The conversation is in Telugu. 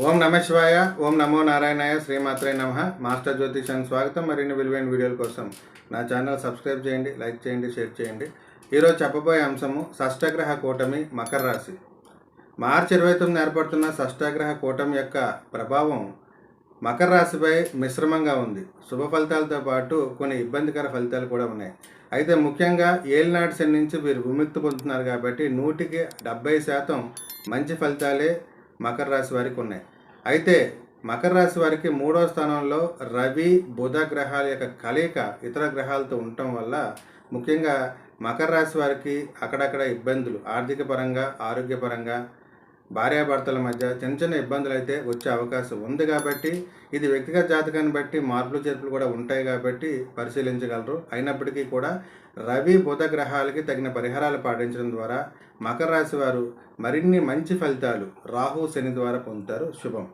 ఓం నమ శివాయ, ఓం నమో నారాయణాయ, శ్రీమాత్రే నమః. మాస్టర్ జ్యోతిషానికి స్వాగతం. మరిన్ని విలువైన వీడియోల కోసం నా ఛానల్ సబ్స్క్రైబ్ చేయండి, లైక్ చేయండి, షేర్ చేయండి. ఈరోజు చెప్పబోయే అంశము షష్ఠగ్రహ కూటమి మకర రాశి. మార్చి 29 ఏర్పడుతున్న షష్ఠగ్రహ కూటమి యొక్క ప్రభావం మకర రాశిపై మిశ్రమంగా ఉంది. శుభ ఫలితాలతో పాటు కొన్ని ఇబ్బందికర ఫలితాలు కూడా ఉన్నాయి. అయితే ముఖ్యంగా ఏలినాటి శని నుంచి వీరు విముక్తి పొందుతున్నారు కాబట్టి 100కి 70% మంచి ఫలితాలే మకర రాశి వారికి ఉన్నాయి. అయితే మకర రాశి వారికి 3వ స్థానంలో రవి బుధ గ్రహాల యొక్క కలయిక ఇతర గ్రహాలతో ఉండటం వల్ల ముఖ్యంగా మకర రాశి వారికి అక్కడక్కడ ఇబ్బందులు, ఆర్థిక పరంగా, ఆరోగ్యపరంగా, భార్యాభర్తల మధ్య చిన్న చిన్న ఇబ్బందులు అయితే వచ్చే అవకాశం ఉంది. కాబట్టి ఇది వ్యక్తిగత జాతకాన్ని బట్టి మార్పులు చేర్పులు కూడా ఉంటాయి కాబట్టి పరిశీలించగలరు. అయినప్పటికీ కూడా రవి బుధ గ్రహాలకి తగిన పరిహారాలు పాటించడం ద్వారా మకర రాశి వారు మరిన్ని మంచి ఫలితాలు రాహు శని ద్వారా పొందుతారు. శుభం.